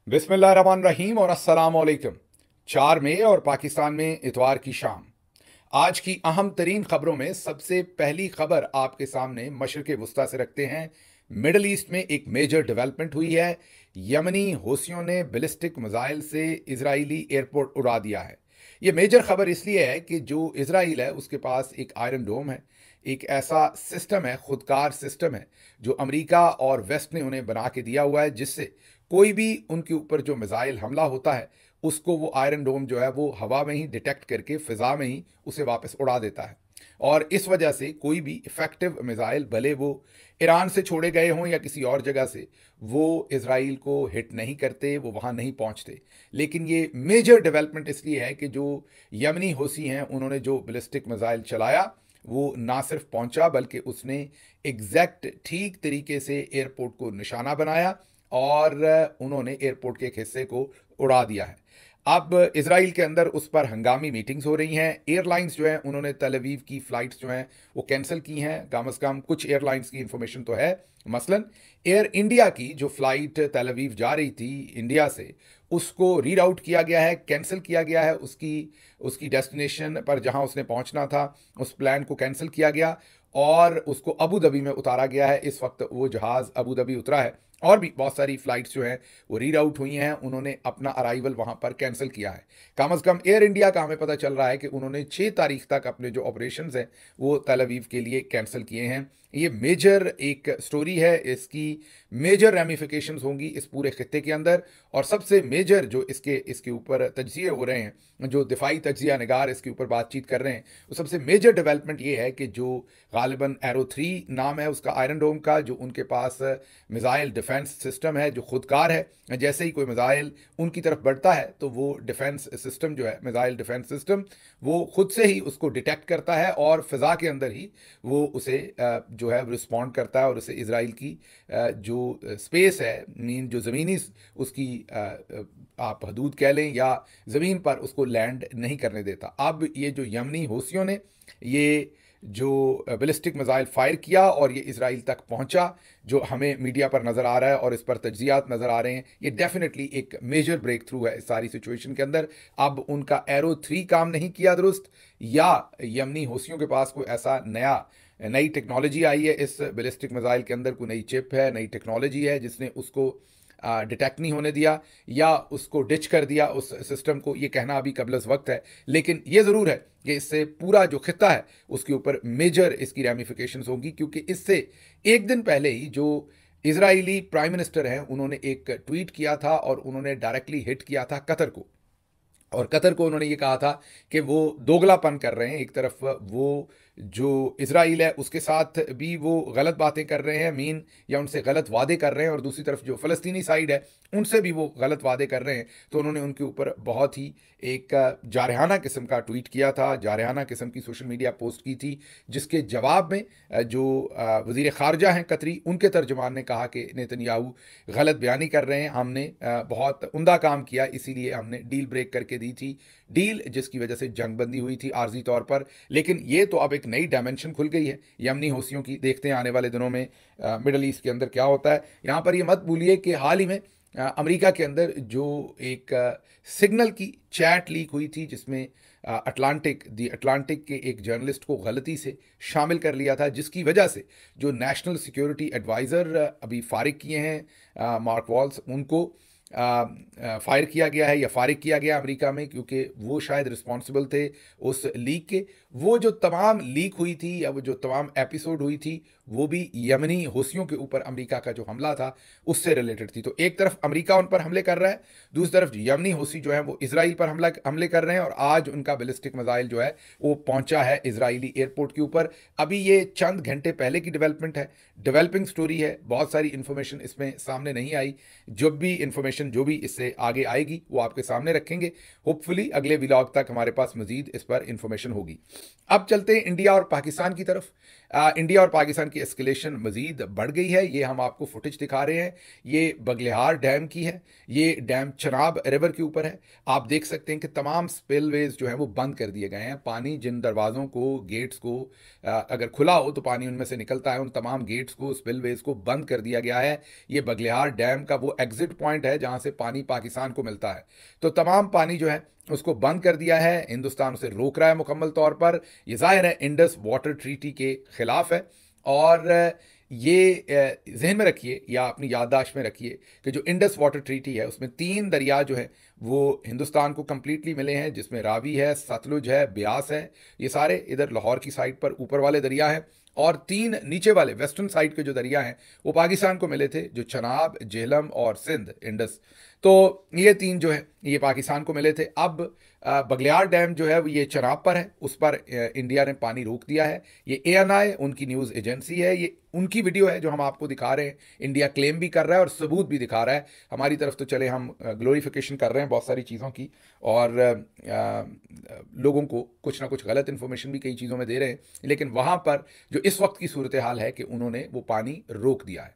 बिस्मिल्लाहिर्रहमानिर्रहीम और अस्सलाम वालेकुम। 4 मई और पाकिस्तान में इतवार की शाम। आज की अहम तरीन खबरों में सबसे पहली खबर आपके सामने मशरिक़ वुस्ता से रखते हैं। मिडल ईस्ट में एक मेजर डेवलपमेंट हुई है। यमनी हौसियों ने बैलिस्टिक मिसाइल से इजरायली एयरपोर्ट उड़ा दिया है। यह मेजर खबर इसलिए है कि जो इजराइल है उसके पास एक आयरन डोम है, एक ऐसा सिस्टम है, खुदकार सिस्टम है जो अमेरिका और वेस्ट ने उन्हें बना के दिया हुआ है, जिससे कोई भी उनके ऊपर जो मिसाइल हमला होता है उसको वो आयरन डोम जो है वो हवा में ही डिटेक्ट करके फिजा में ही उसे वापस उड़ा देता है। और इस वजह से कोई भी इफेक्टिव मिसाइल, भले वो ईरान से छोड़े गए हों या किसी और जगह से, वो इसराइल को हिट नहीं करते, वो वहाँ नहीं पहुँचते। लेकिन ये मेजर डेवलपमेंट इसलिए है कि जो यमनी हौसी हैं उन्होंने जो बैलिस्टिक मिसाइल चलाया वो ना सिर्फ पहुंचा बल्कि उसने एग्जैक्ट ठीक तरीके से एयरपोर्ट को निशाना बनाया और उन्होंने एयरपोर्ट के एक हिस्से को उड़ा दिया है। अब इसराइल के अंदर उस पर हंगामी मीटिंग्स हो रही हैं। एयरलाइंस जो हैं उन्होंने तल अवीव की फ़्लाइट्स जो हैं वो कैंसिल की हैं। कम अज़ कम कुछ एयरलाइंस की इंफॉर्मेशन तो है। मसलन एयर इंडिया की जो फ़्लाइट तल अवीव जा रही थी इंडिया से, उसको रीराउट किया गया है, कैंसिल किया गया है। उसकी उसकी डेस्टिनेशन पर जहां उसने पहुंचना था उस प्लान को कैंसिल किया गया और उसको अबू धाबी में उतारा गया है। इस वक्त वो जहाज़ अबू धाबी उतरा है और भी बहुत सारी फ़्लाइट्स जो हैं वो रीराउट हुई हैं। उन्होंने अपना अराइवल वहां पर कैंसिल किया है। कम अज़ कम एयर इंडिया का हमें पता चल रहा है कि उन्होंने 6 तारीख तक अपने जो ऑपरेशंस हैं वो तल अवीव के लिए कैंसिल किए हैं। ये मेजर एक स्टोरी है, इसकी मेजर रेमिफिकेशंस होंगी इस पूरे खित्ते के अंदर। और सबसे मेजर जो इसके इसके ऊपर तज्जिए हो रहे हैं, जो दिफाई तज्जिया निगार इसके ऊपर बातचीत कर रहे हैं, वो सबसे मेजर डेवलपमेंट ये है कि जो गालिबन एरो 3 नाम है उसका आयरन डोम का, जो उनके पास मिसाइल डिफेंस सिस्टम है जो खुदकार है। जैसे ही कोई मिसाइल उनकी तरफ बढ़ता है तो वो डिफेंस सिस्टम जो है, मिसाइल डिफेंस सिस्टम, वो खुद से ही उसको डिटेक्ट करता है और फिजा के अंदर ही वो उसे जो है रिस्पॉन्ड करता है और उसे इसराइल की जो स्पेस है, मीन जो ज़मीनी उसकी आप हदूद कह लें या ज़मीन पर उसको लैंड नहीं करने देता। अब ये जो यमनी हौसियों ने ये जो बैलिस्टिक मिसाइल फायर किया और ये इसराइल तक पहुंचा, जो हमें मीडिया पर नज़र आ रहा है और इस पर तज्जियात नज़र आ रहे हैं, ये डेफिनेटली एक मेजर ब्रेक थ्रू है इस सारी सिचुएशन के अंदर। अब उनका एरो 3 काम नहीं किया दुरुस्त, या यमनी हौसियों के पास कोई ऐसा नई टेक्नोलॉजी आई है इस बैलिस्टिक मिसाइल के अंदर, कोई नई चिप है, नई टेक्नोलॉजी है जिसने उसको डिटेक्ट नहीं होने दिया या उसको डिच कर दिया उस सिस्टम को। ये कहना अभी कबल वक्त है, लेकिन ये ज़रूर है कि इससे पूरा जो खित्ता है उसके ऊपर मेजर इसकी रैमिफिकेशंस होंगी, क्योंकि इससे एक दिन पहले ही जो इजरायली प्राइम मिनिस्टर हैं उन्होंने एक ट्वीट किया था और उन्होंने डायरेक्टली हिट किया था कतर को। और कतर को उन्होंने ये कहा था कि वो दोगलापन कर रहे हैं। एक तरफ वो जो इजराइल है उसके साथ भी वो गलत बातें कर रहे हैं, मीन या उनसे गलत वादे कर रहे हैं, और दूसरी तरफ जो फ़लस्तीनी साइड है उनसे भी वो गलत वादे कर रहे हैं। तो उन्होंने उनके ऊपर बहुत ही एक जारहाना किस्म का ट्वीट किया था, जारहाना किस्म की सोशल मीडिया पोस्ट की थी, जिसके जवाब में जो वज़ीर ख़ारजा हैं कतरी, उनके तर्जुमान ने कहा कि नेतन्याहू गलत बयानी कर रहे हैं, हमने बहुत उम्दा काम किया इसीलिए हमने डील ब्रेक करके दी थी, डील जिसकी वजह से जंगबंदी हुई थी आर्जी तौर पर। लेकिन ये तो अब एक नई डायमेंशन खुल गई है यमनी हौसियों की। देखते हैं आने वाले दिनों में मिडल ईस्ट के अंदर क्या होता है। यहाँ पर ये मत भूलिए कि हाल ही में अमेरिका के अंदर जो एक सिग्नल की चैट लीक हुई थी जिसमें दी अटलांटिक के एक जर्नलिस्ट को गलती से शामिल कर लिया था, जिसकी वजह से जो नेशनल सिक्योरिटी एडवाइज़र अभी फारिग किए हैं मार्क वॉल्स, उनको फायर किया गया है या फारिग किया गया अमेरिका में, क्योंकि वो शायद रिस्पॉन्सिबल थे उस लीक के। वो जो तमाम लीक हुई थी या वो जो तमाम एपिसोड हुई थी वो भी यमनी हौसियों के ऊपर अमेरिका का जो हमला था उससे रिलेटेड थी। तो एक तरफ अमेरिका उन पर हमले कर रहा है, दूसरी तरफ यमनी हौसी जो है वो इसराइल पर हमले कर रहे हैं, और आज उनका बैलिस्टिक मिसाइल जो है वो पहुंचा है इसराइली एयरपोर्ट के ऊपर। अभी ये चंद घंटे पहले की डेवलपमेंट है, डेवलपिंग स्टोरी है, बहुत सारी इन्फॉर्मेशन इसमें सामने नहीं आई। जब भी इंफॉर्मेशन जो भी इससे आगे आएगी वो आपके सामने रखेंगे। होपफुली अगले व्लॉग तक हमारे पास मजीद इस पर इंफॉर्मेशन होगी। अब चलते हैं इंडिया और पाकिस्तान की तरफ। इंडिया और पाकिस्तान की एस्केलेशन मजीद बढ़ गई है। ये हम आपको फुटेज दिखा रहे हैं। ये बगलिहार डैम की है। ये डैम चनाब रिवर के ऊपर है। आप देख सकते हैं कि तमाम स्पिलवेज जो है वो बंद कर दिए गए हैं। पानी जिन दरवाज़ों को, गेट्स को अगर खुला हो तो पानी उनमें से निकलता है, उन तमाम गेट्स को, स्पिलवेज को बंद कर दिया गया है। ये बगलिहार डैम का वो एग्जिट पॉइंट है जहाँ से पानी पाकिस्तान को मिलता है। तो तमाम पानी जो है उसको बंद कर दिया है। हिंदुस्तान उसे रोक रहा है मुकम्मल तौर पर। ये जाहिर है इंडस वाटर ट्रीटी के खिलाफ है। और ये जहन में रखिए या अपनी याददाश्त में रखिए कि जो इंडस वाटर ट्रीटी है उसमें 3 दरिया जो है वो हिंदुस्तान को कंप्लीटली मिले हैं, जिसमें रावी है, सतलुज है, ब्यास है। ये सारे इधर लाहौर की साइड पर ऊपर वाले दरिया हैं। और 3 नीचे वाले वेस्टर्न साइड के जो दरिया हैं वो पाकिस्तान को मिले थे, जो चनाब, झेलम और सिंध, इंडस। तो ये 3 जो है ये पाकिस्तान को मिले थे। अब बगलियार डैम जो है वो ये चनाब पर है, उस पर इंडिया ने पानी रोक दिया है। ये ANI उनकी न्यूज़ एजेंसी है, ये उनकी वीडियो है जो हम आपको दिखा रहे हैं। इंडिया क्लेम भी कर रहा है और सबूत भी दिखा रहा है। हमारी तरफ तो चले हम ग्लोरिफिकेशन कर रहे हैं बहुत सारी चीज़ों की, और लोगों को कुछ ना कुछ गलत इन्फॉर्मेशन भी कई चीज़ों में दे रहे हैं। लेकिन वहाँ पर जो इस वक्त की सूरत हाल है कि उन्होंने वो पानी रोक दिया है।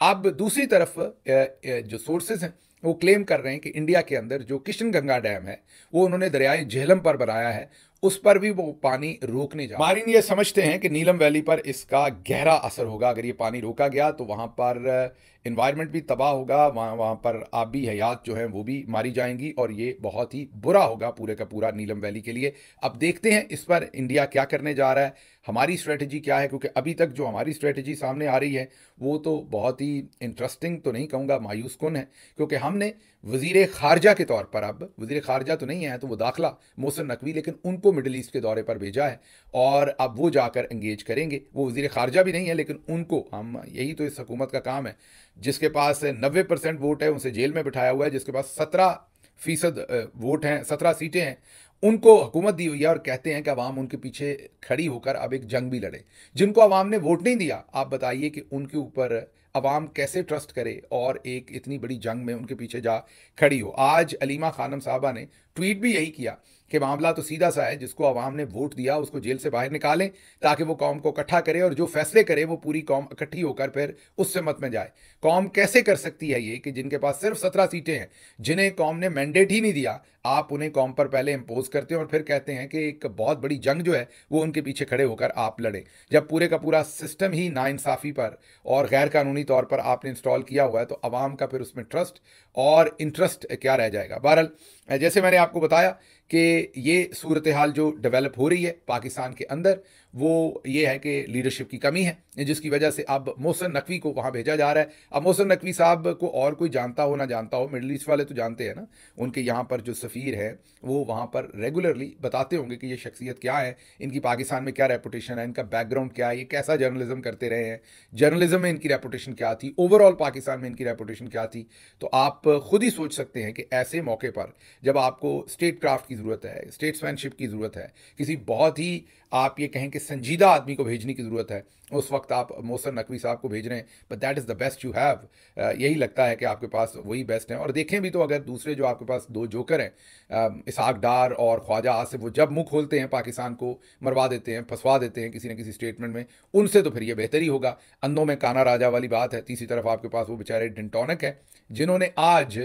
अब दूसरी तरफ जो सोर्सेज हैं वो क्लेम कर रहे हैं कि इंडिया के अंदर जो किशनगंगा डैम है वो उन्होंने दरियाए झेलम पर बनाया है, उस पर भी वो पानी रोकने जा। मारिन ये समझते हैं कि नीलम वैली पर इसका गहरा असर होगा। अगर ये पानी रोका गया तो वहाँ पर इन्वायरमेंट भी तबाह होगा, वहाँ पर आबी हयात जो हैं वो भी मारी जाएंगी, और ये बहुत ही बुरा होगा पूरे का पूरा नीलम वैली के लिए। अब देखते हैं इस पर इंडिया क्या करने जा रहा है, हमारी स्ट्रेटजी क्या है, क्योंकि अभी तक जो हमारी स्ट्रेटजी सामने आ रही है वो तो बहुत ही इंटरेस्टिंग तो नहीं कहूँगा, मायूस कुन है। क्योंकि हमने वज़ीर ख़ारजा के तौर पर, अब वज़ीर ख़ारजा तो नहीं है तो वो दाखिला मोहसिन नकवी, लेकिन उनको मिडल ईस्ट के दौरे पर भेजा है और अब वो जाकर एंगेज करेंगे। वो वज़ीर ख़ारजा भी नहीं है, लेकिन उनको हम, यही तो इस हुकूमत का काम है। जिसके पास 90% वोट है उसे जेल में बिठाया हुआ है, जिसके पास 17% वोट हैं, 17 सीटें हैं, उनको हुकूमत दी हुई है और कहते हैं कि अवाम उनके पीछे खड़ी होकर अब एक जंग भी लड़े। जिनको अवाम ने वोट नहीं दिया, आप बताइए कि उनके ऊपर अवाम कैसे ट्रस्ट करे और एक इतनी बड़ी जंग में उनके पीछे जा खड़ी हो। आज अलीमा खानम साहबा ने ट्वीट भी यही किया कि मामला तो सीधा सा है, जिसको अवाम ने वोट दिया उसको जेल से बाहर निकालें ताकि वो कौम को इकट्ठा करे, और जो फैसले करे वो पूरी कौम इकट्ठी होकर फिर उससे मत में जाए। कौम कैसे कर सकती है ये कि जिनके पास सिर्फ 17 सीटें हैं, जिन्हें कौम ने मैंडेट ही नहीं दिया, आप उन्हें कौम पर पहले इम्पोज करते हैं और फिर कहते हैं कि एक बहुत बड़ी जंग जो है वो उनके पीछे खड़े होकर आप लड़ें। जब पूरे का पूरा सिस्टम ही नाइंसाफ़ी पर और गैर कानूनी तौर पर आपने इंस्टॉल किया हुआ है, तो अवाम का फिर उसमें ट्रस्ट और इंटरेस्ट क्या रह जाएगा। बहरहाल जैसे मैंने आपको बताया कि ये सूरत हाल जो डेवलप हो रही है पाकिस्तान के अंदर, वो ये है कि लीडरशिप की कमी है, जिसकी वजह से अब मोहसिन नकवी को वहाँ भेजा जा रहा है। अब मोहसिन नकवी साहब को और कोई जानता हो ना जानता हो, मिडल ईस्ट वाले तो जानते हैं ना, उनके यहाँ पर जो सफ़ीर है वो वहाँ पर रेगुलरली बताते होंगे कि ये शख्सियत क्या है, इनकी पाकिस्तान में क्या रेपुटेशन है, इनका बैकग्राउंड क्या है, ये कैसा जर्नलिज्म करते रहे हैं, जर्नलिज्म में इनकी रेपुटेशन क्या थी, ओवरऑल पाकिस्तान में इनकी रेपुटेशन क्या थी। तो आप खुद ही सोच सकते हैं कि ऐसे मौके पर जब आपको स्टेट क्राफ्ट की ज़रूरत है, स्टेट्समैनशिप की ज़रूरत है, किसी बहुत ही आप ये कहें कि संजीदा आदमी को भेजने की ज़रूरत है, उस वक्त आप मोहसिन नकवी साहब को भेज रहे हैं। But that is the best you have. यही लगता है कि आपके पास वही बेस्ट हैं। और देखें भी तो अगर दूसरे जो आपके पास 2 जोकर हैं, इसहाक डार और ख्वाजा आसिफ, वो जब मुंह खोलते हैं पाकिस्तान को मरवा देते हैं, फंसवा देते हैं किसी न किसी स्टेटमेंट में, उनसे तो फिर ये बेहतर ही होगा। अंधों में काना राजा वाली बात है। तीसरी तरफ आपके पास वो बेचारे डिंटोनिक है, जिन्होंने आज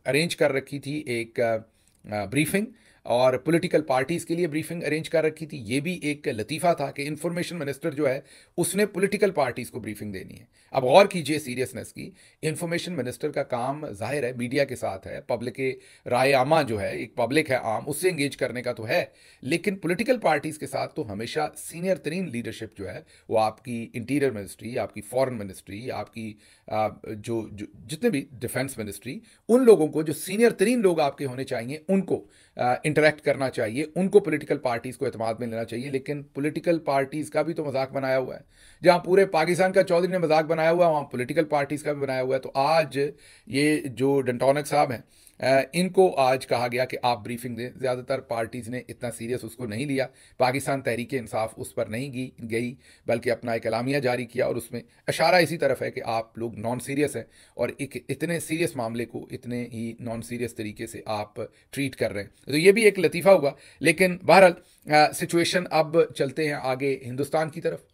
अरेंज कर रखी थी एक ब्रीफिंग, और पॉलिटिकल पार्टीज़ के लिए ब्रीफिंग अरेंज कर रखी थी। ये भी एक लतीफ़ा था कि इंफॉर्मेशन मिनिस्टर जो है उसने पॉलिटिकल पार्टीज़ को ब्रीफिंग देनी है। अब गौर कीजिए सीरियसनेस की, इंफॉर्मेशन मिनिस्टर का काम जाहिर है मीडिया के साथ है, पब्लिक के राय आमा जो है, एक पब्लिक है आम, उससे इंगेज करने का तो है, लेकिन पॉलिटिकल पार्टीज़ के साथ तो हमेशा सीनियर तरीन लीडरशिप जो है वो आपकी इंटीरियर मिनिस्ट्री, आपकी फॉरेन मिनिस्ट्री, आपकी जो जितने भी डिफेंस मिनिस्ट्री, उन लोगों को, जो सीनियर तरीन लोग आपके होने चाहिए, उनको इंटरेक्ट करना चाहिए, उनको पॉलिटिकल पार्टीज़ को एतमाद में लेना चाहिए। लेकिन पॉलिटिकल पार्टीज़ का भी तो मजाक बनाया हुआ है। जहाँ पूरे पाकिस्तान का चौधरी ने मजाक बनाया हुआ है, वहाँ पॉलिटिकल पार्टीज़ का भी बनाया हुआ है। तो आज ये जो डिंटोनिक साहब हैं इनको आज कहा गया कि आप ब्रीफिंग दें। ज़्यादातर पार्टीज़ ने इतना सीरियस उसको नहीं लिया। पाकिस्तान तहरीक इंसाफ उस पर नहीं गई, बल्कि अपना एक एलामिया जारी किया और उसमें इशारा इसी तरफ है कि आप लोग नॉन सीरियस हैं और एक इतने सीरियस मामले को इतने ही नॉन सीरियस तरीके से आप ट्रीट कर रहे हैं। तो ये भी एक लतीफ़ा हुआ। लेकिन बहरहाल सिचुएशन, अब चलते हैं आगे हिंदुस्तान की तरफ।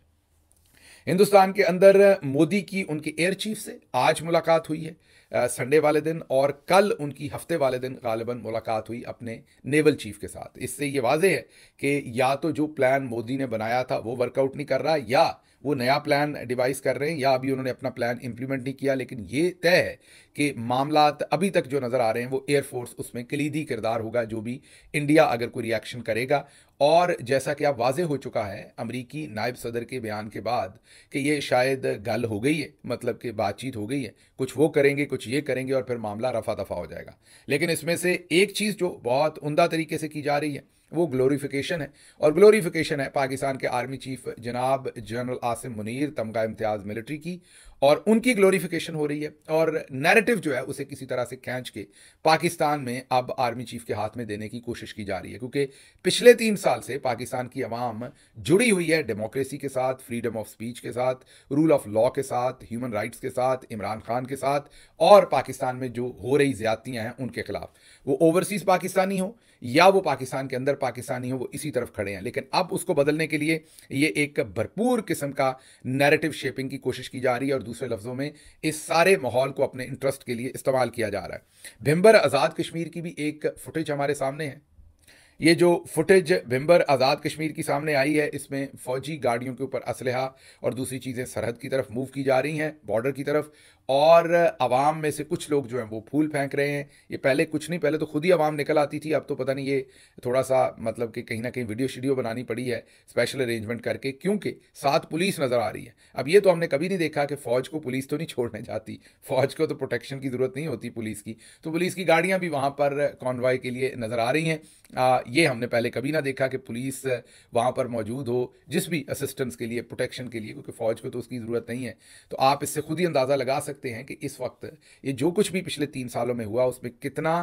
हिंदुस्तान के अंदर मोदी की उनके एयर चीफ से आज मुलाकात हुई है संडे वाले दिन, और कल उनकी हफ्ते वाले दिन गालिबन मुलाकात हुई अपने नेवल चीफ के साथ। इससे ये वाज़ेह है कि या तो जो प्लान मोदी ने बनाया था वो वर्कआउट नहीं कर रहा, या वो नया प्लान डिवाइस कर रहे हैं, या अभी उन्होंने अपना प्लान इंप्लीमेंट नहीं किया। लेकिन ये तय है कि मामलात अभी तक जो नज़र आ रहे हैं वो एयरफोर्स उसमें कलीदी किरदार होगा, जो भी इंडिया अगर कोई रिएक्शन करेगा। और जैसा कि अब वाज़ेह हो चुका है अमरीकी नायब सदर के बयान के बाद कि ये शायद गल हो गई है, मतलब कि बातचीत हो गई है, कुछ वो करेंगे कुछ ये करेंगे और फिर मामला रफा दफा हो जाएगा। लेकिन इसमें से एक चीज़ जो बहुत उम्दा तरीके से की जा रही है वो ग्लोरिफिकेशन है, और ग्लोरिफिकेशन है पाकिस्तान के आर्मी चीफ जनाब जनरल आसिम मुनीर तमगा इम्तियाज़ मिलिट्री की, और उनकी ग्लोरिफिकेशन हो रही है। और नैरेटिव जो है उसे किसी तरह से खींच के पाकिस्तान में अब आर्मी चीफ के हाथ में देने की कोशिश की जा रही है, क्योंकि पिछले 3 साल से पाकिस्तान की अवाम जुड़ी हुई है डेमोक्रेसी के साथ, फ्रीडम ऑफ स्पीच के साथ, रूल ऑफ लॉ के साथ, ह्यूमन राइट्स के साथ, इमरान खान के साथ, और पाकिस्तान में जो हो रही ज्यादतियां हैं उनके खिलाफ। वो ओवरसीज पाकिस्तानी हो या वो पाकिस्तान के अंदर पाकिस्तानी हो, वो इसी तरफ खड़े हैं। लेकिन अब उसको बदलने के लिए ये एक भरपूर किस्म का नैरेटिव शेपिंग की कोशिश की जा रही है, और दूसरे लफ्जों में इस सारे माहौल को अपने इंटरेस्ट के लिए इस्तेमाल किया जा रहा है। भिंबर आज़ाद कश्मीर की भी एक फुटेज हमारे सामने है। ये जो फुटेज भिंबर आज़ाद कश्मीर की सामने आई है, इसमें फौजी गाड़ियों के ऊपर असलहा और दूसरी चीज़ें सरहद की तरफ मूव की जा रही हैं, बॉर्डर की तरफ, और अवाम में से कुछ लोग जो हैं वो फूल फेंक रहे हैं। ये पहले कुछ नहीं, पहले तो खुद ही अवाम निकल आती थी, अब तो पता नहीं ये थोड़ा सा मतलब कि कहीं ना कहीं वीडियो शीडियो बनानी पड़ी है स्पेशल अरेंजमेंट करके, क्योंकि साथ पुलिस नज़र आ रही है। अब ये तो हमने कभी नहीं देखा कि फ़ौज को पुलिस तो नहीं छोड़ने जाती, फ़ौज को तो प्रोटेक्शन की ज़रूरत नहीं होती पुलिस की, तो पुलिस की गाड़ियाँ भी वहाँ पर कॉन्वॉय के लिए नज़र आ रही हैं। ये हमने पहले कभी ना देखा कि पुलिस वहाँ पर मौजूद हो जिस भी असिस्टेंस के लिए, प्रोटेक्शन के लिए, क्योंकि फ़ौज को तो उसकी ज़रूरत नहीं है। तो आप इससे खुद ही अंदाज़ा लगा सकते हैं कि इस वक्त ये जो कुछ भी पिछले 3 सालों में हुआ उसमें कितना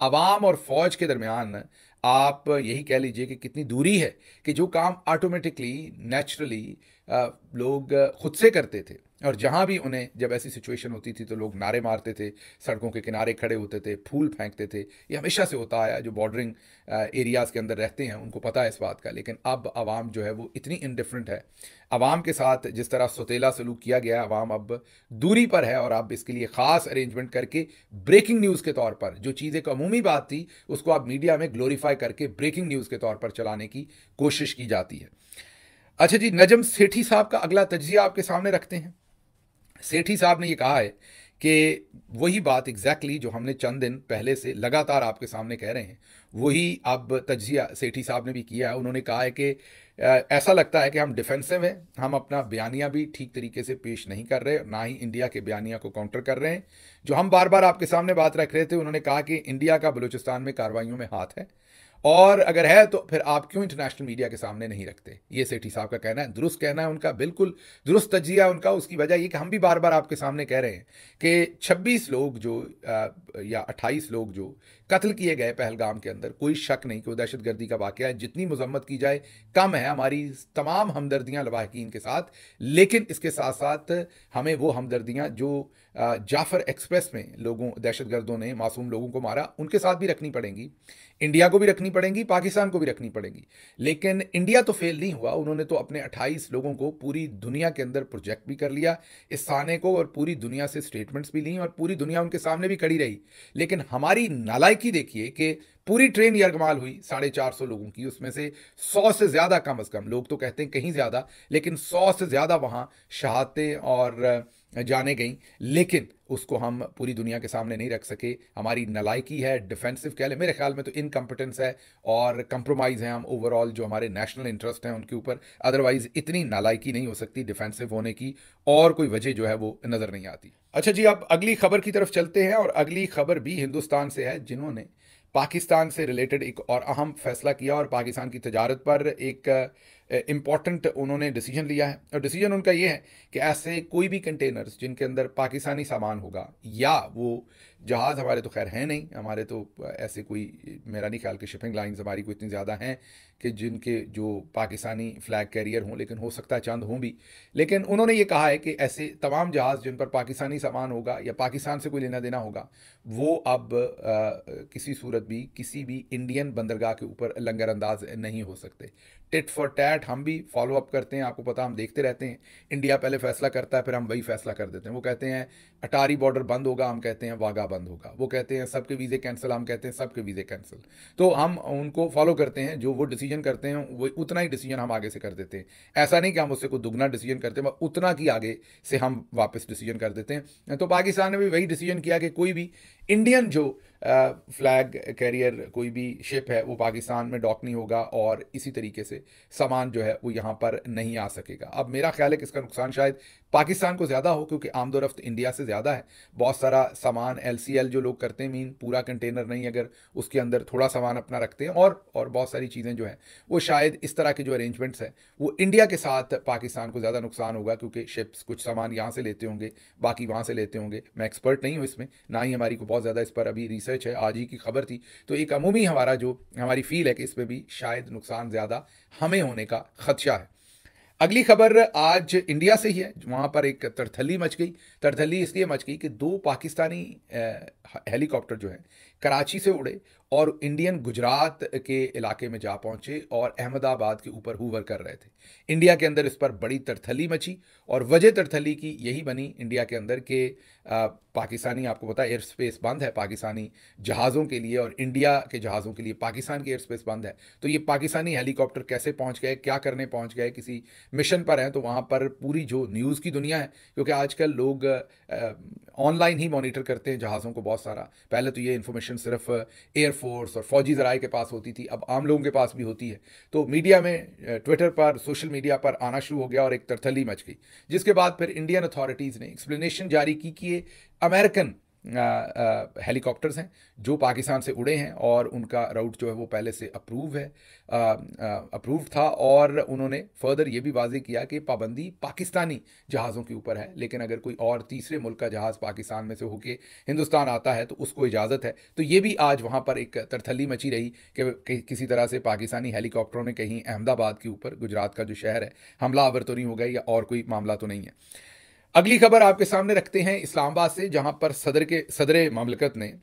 अवाम और फ़ौज के दरमियान, आप यही कह लीजिए कि कितनी दूरी है कि जो काम ऑटोमेटिकली नेचुरली लोग खुद से करते थे, और जहाँ भी उन्हें जब ऐसी सिचुएशन होती थी तो लोग नारे मारते थे, सड़कों के किनारे खड़े होते थे, फूल फेंकते थे। ये हमेशा से होता आया, जो बॉर्डरिंग एरियाज़ के अंदर रहते हैं उनको पता है इस बात का। लेकिन अब आवाम जो है वो इतनी इनडिफरेंट है, आवाम के साथ जिस तरह सौतेला सलूक किया गया है, आवाम अब दूरी पर है, और अब इसके लिए ख़ास अरेंजमेंट करके ब्रेकिंग न्यूज़ के तौर पर जो चीज़ एक अमूमी बात थी उसको अब मीडिया में ग्लोरीफाई करके ब्रेकिंग न्यूज़ के तौर पर चलाने की कोशिश की जाती है। अच्छा जी, नजम सेठी साहब का अगला तज्जिया आपके सामने रखते हैं। सेठी साहब ने ये कहा है कि वही बात एग्जैक्टली जो हमने चंद दिन पहले से लगातार आपके सामने कह रहे हैं, वही अब तज्जिया सेठी साहब ने भी किया है। उन्होंने कहा है कि ऐसा लगता है कि हम डिफेंसिव हैं, हम अपना बयानिया भी ठीक तरीके से पेश नहीं कर रहे, ना ही इंडिया के बयानिया को काउंटर कर रहे हैं। जो हम बार बार आपके सामने बात रख रहे थे, उन्होंने कहा कि इंडिया का बलूचिस्तान में कार्रवाइयों में हाथ है, और अगर है तो फिर आप क्यों इंटरनेशनल मीडिया के सामने नहीं रखते। ये सेठी साहब का कहना है, दुरुस्त कहना है उनका, बिल्कुल दुरुस्त तज्जिया है उनका। उसकी वजह ये कि हम भी बार बार आपके सामने कह रहे हैं कि 26 लोग जो या 28 लोग जो कत्ल किए गए पहलगाम के अंदर, कोई शक नहीं कि वो दहशतगर्दी का वाक़या है। जितनी मजम्मत की जाए कम है, हमारी तमाम हमदर्दियाँ लवाहकीन के साथ। लेकिन इसके साथ साथ हमें वो हमदर्दियाँ जो जाफर एक्सप्रेस में लोगों, दहशतगर्दों ने मासूम लोगों को मारा, उनके साथ भी रखनी पड़ेंगी, इंडिया को भी रखनी पड़ेंगी, पाकिस्तान को भी रखनी पड़ेंगी। लेकिन इंडिया तो फेल नहीं हुआ, उन्होंने तो अपने 28 लोगों को पूरी दुनिया के अंदर प्रोजेक्ट भी कर लिया इस थाने को, और पूरी दुनिया से स्टेटमेंट्स भी ली, और पूरी दुनिया उनके सामने भी खड़ी रही। लेकिन हमारी नालायकी देखिए कि पूरी ट्रेन यरगमाल हुई 450 लोगों की, उसमें से 100 से ज़्यादा, कम अज़ कम, लोग तो कहते हैं कहीं ज़्यादा, लेकिन 100 से ज़्यादा वहाँ शहादतें और जाने गई। लेकिन उसको हम पूरी दुनिया के सामने नहीं रख सके। हमारी नालायकी है, डिफेंसिव कह ले, मेरे ख्याल में तो इनकम्पिटेंस है, और कंप्रोमाइज़ है हम ओवरऑल जो हमारे नेशनल इंटरेस्ट हैं उनके ऊपर। अदरवाइज़ इतनी नालायकी नहीं हो सकती डिफेंसिव होने की, और कोई वजह जो है वो नज़र नहीं आती। अच्छा जी, अब अगली खबर की तरफ चलते हैं, और अगली खबर भी हिंदुस्तान से है, जिन्होंने पाकिस्तान से रिलेटेड एक और अहम फैसला किया और पाकिस्तान की तजारत पर एक इम्पॉर्टेंट उन्होंने डिसीजन लिया है, और डिसीजन उनका ये है कि ऐसे कोई भी कंटेनर्स जिनके अंदर पाकिस्तानी सामान होगा, या वो जहाज़ हमारे तो खैर हैं नहीं, हमारे तो ऐसे कोई, मेरा नहीं ख्याल कि शिपिंग लाइंस हमारी को इतनी ज़्यादा हैं कि जिनके जो पाकिस्तानी फ्लैग कैरियर हों, लेकिन हो सकता है चंद हों भी। लेकिन उन्होंने ये कहा है कि ऐसे तमाम जहाज़ जिन पर पाकिस्तानी सामान होगा या पाकिस्तान से कोई लेना देना होगा, वो अब किसी सूरत भी किसी भी इंडियन बंदरगाह के ऊपर लंगर अंदाज नहीं हो सकते। टिट फॉर टैट हम भी फॉलो अप करते हैं, आपको पता, हम देखते रहते हैं। इंडिया पहले फैसला करता है, फिर हम वही फैसला कर देते हैं। वो कहते हैं अटारी बॉर्डर बंद होगा, हम कहते हैं वाघा बंद होगा। वो कहते हैं सबके वीज़े कैंसिल, हम कहते हैं सबके वीज़े कैंसिल। तो हम उनको फॉलो करते हैं, जो वो डिसीजन करते हैं वो उतना ही डिसीजन हम आगे से कर देते हैं। ऐसा नहीं कि हम उससे कोई दुगना डिसीजन करते हैं, उतना की आगे से हम वापस डिसीजन कर देते हैं। तो पाकिस्तान ने भी वही डिसीजन किया कि कोई भी इंडियन जो फ्लैग कैरियर कोई भी शिप है वो पाकिस्तान में डॉक नहीं होगा, और इसी तरीके से सामान जो है वो यहाँ पर नहीं आ सकेगा। अब मेरा ख्याल है कि इसका नुकसान शायद पाकिस्तान को ज़्यादा हो, क्योंकि आमदोरफ्त इंडिया से ज़्यादा है। बहुत सारा सामान LCL जो लोग करते हैं, मीन पूरा कंटेनर नहीं, अगर उसके अंदर थोड़ा सामान अपना रखते हैं, और बहुत सारी चीज़ें जो हैं वो शायद इस तरह के जो अरेंजमेंट्स हैं वो इंडिया के साथ पाकिस्तान को ज़्यादा नुकसान होगा, क्योंकि शिप्स कुछ सामान यहाँ से लेते होंगे, बाकी वहाँ से लेते होंगे। मैं एक्सपर्ट नहीं हूँ इसमें, ना ही हमारी को बहुत ज़्यादा इस पर अभी रिसर्च है, आज ही की खबर थी। तो एक अमूमी हमारी फील है कि इसमें भी शायद नुकसान ज़्यादा हमें होने का खदशा है। अगली खबर आज इंडिया से ही है। वहाँ पर एक तरथली मच गई। तरथली इसलिए मच गई कि 2 पाकिस्तानी हेलीकॉप्टर जो हैं कराची से उड़े और इंडियन गुजरात के इलाके में जा पहुँचे और अहमदाबाद के ऊपर हूवर कर रहे थे। इंडिया के अंदर इस पर बड़ी तरथली मची, और वजह तरथली की यही बनी इंडिया के अंदर कि पाकिस्तानी, आपको पता है एयर स्पेस बंद है पाकिस्तानी जहाज़ों के लिए, और इंडिया के जहाज़ों के लिए पाकिस्तान की एयर स्पेस बंद है। तो ये पाकिस्तानी हेलीकॉप्टर कैसे पहुँच गए, क्या करने पहुँच गए, किसी मिशन पर हैं। तो वहाँ पर पूरी जो न्यूज़ की दुनिया है, क्योंकि आजकल लोग ऑनलाइन ही मॉनिटर करते हैं जहाज़ों को बहुत सारा। पहले तो ये इन्फॉर्मेशन सिर्फ एयरफोर्स और फौजी ज़राए के पास होती थी, अब आम लोगों के पास भी होती है। तो मीडिया में, ट्विटर पर, सोशल मीडिया पर आना शुरू हो गया और एक तरथली मच गई, जिसके बाद फिर इंडियन अथॉरिटीज़ ने एक्सप्लेनेशन जारी की कि ये अमेरिकन हेलीकॉप्टर्स हैं जो पाकिस्तान से उड़े हैं, और उनका राउट जो है वो पहले से अप्रूव था। और उन्होंने फर्दर ये भी वाज़ेह किया कि पाबंदी पाकिस्तानी जहाज़ों के ऊपर है, लेकिन अगर कोई और तीसरे मुल्क का जहाज़ पाकिस्तान में से होके हिंदुस्तान आता है तो उसको इजाज़त है। तो ये भी आज वहाँ पर एक तरथली मची रही कि किसी तरह से पाकिस्तानी हेलीकॉप्टरों ने कहीं अहमदाबाद के ऊपर, गुजरात का जो शहर है, हमला आवर तो नहीं हो गया, या और कोई मामला तो नहीं है। अगली खबर आपके सामने रखते हैं इस्लामाबाद से, जहां पर सदर ममलकत ने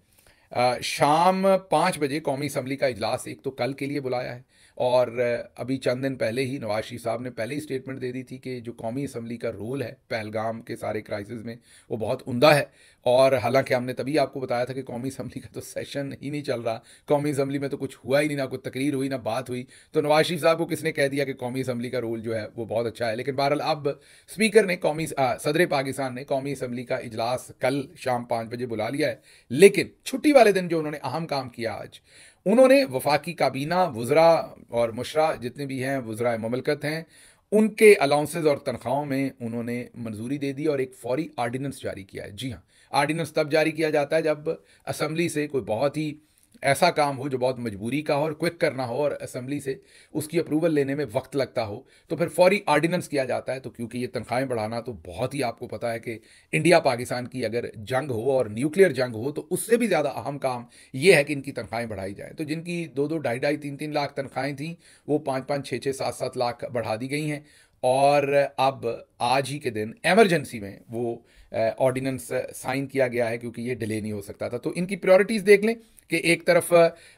शाम 5 बजे कौमी असम्बली का इजलास एक तो कल के लिए बुलाया है, और अभी चंद दिन पहले ही नवाज शरीफ साहब ने पहले ही स्टेटमेंट दे दी थी कि जो कौमी असम्बली का रोल है पहलगाम के सारे क्राइसिस में वो बहुत उम्दा है। और हालांकि हमने तभी आपको बताया था कि कौमी असम्बली का तो सेशन ही नहीं चल रहा, कौमी असम्बली में तो कुछ हुआ ही नहीं, ना कोई तकरीर हुई, ना बात हुई। तो नवाज शरीफ साहब को किसने कह दिया कि कौमी असम्बली का रोल जो है वो बहुत अच्छा है। लेकिन बहरहाल अब स्पीकर ने सदर पाकिस्तान ने कौमी असम्बली का इजलास कल शाम 5 बजे बुला लिया है। लेकिन छुट्टी वाले दिन जो उन्होंने अहम काम किया आज, उन्होंने वफाकी काबीना, वुज़रा और मुशरा जितने भी हैं, वुज़रा ममलकत हैं, उनके अलाउंसेज और तनख्वाहों में उन्होंने मंजूरी दे दी और एक फौरी आर्डिनेंस जारी किया है। जी हाँ, आर्डिनेंस तब जारी किया जाता है जब असम्बली से कोई बहुत ही ऐसा काम हो जो बहुत मजबूरी का हो और क्विक करना हो, और असम्बली से उसकी अप्रूवल लेने में वक्त लगता हो, तो फिर फौरी आर्डिनेंस किया जाता है। तो क्योंकि ये तनख्वाहें बढ़ाना तो बहुत ही, आपको पता है कि इंडिया पाकिस्तान की अगर जंग हो और न्यूक्लियर जंग हो तो उससे भी ज़्यादा अहम काम ये है कि इनकी तनख्वाहें बढ़ाई जाए। तो जिनकी 2-2, 2.5-2, 3-3 लाख तनख्वाहें थीं, वो 5-5, 6-6, 7-7 लाख बढ़ा दी गई हैं। और अब आज ही के दिन एमरजेंसी में वो ऑर्डिनेंस साइन किया गया है, क्योंकि ये डिले नहीं हो सकता था। तो इनकी प्रायोरिटीज़ देख लें कि एक तरफ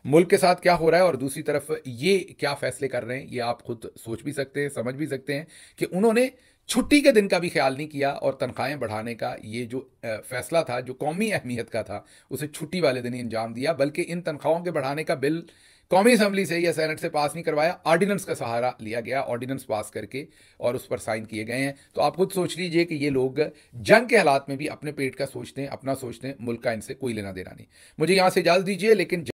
मुल्क के साथ क्या हो रहा है और दूसरी तरफ ये क्या फैसले कर रहे हैं। ये आप खुद सोच भी सकते हैं, समझ भी सकते हैं कि उन्होंने छुट्टी के दिन का भी ख्याल नहीं किया, और तनख्वाहें बढ़ाने का ये जो फैसला था, जो कौमी अहमियत का था, उसे छुट्टी वाले दिन ही अंजाम दिया। बल्कि इन तनख्वाहों के बढ़ाने का बिल कौमी असम्बली से या सेनेट से पास नहीं करवाया, ऑर्डिनेंस का सहारा लिया गया, ऑर्डिनेंस पास करके और उस पर साइन किए गए हैं। तो आप खुद सोच लीजिए कि ये लोग जंग के हालात में भी अपने पेट का सोचते हैं, अपना सोचते हैं, मुल्क का इनसे कोई लेना देना नहीं। मुझे यहाँ से इजाज़त दीजिए, लेकिन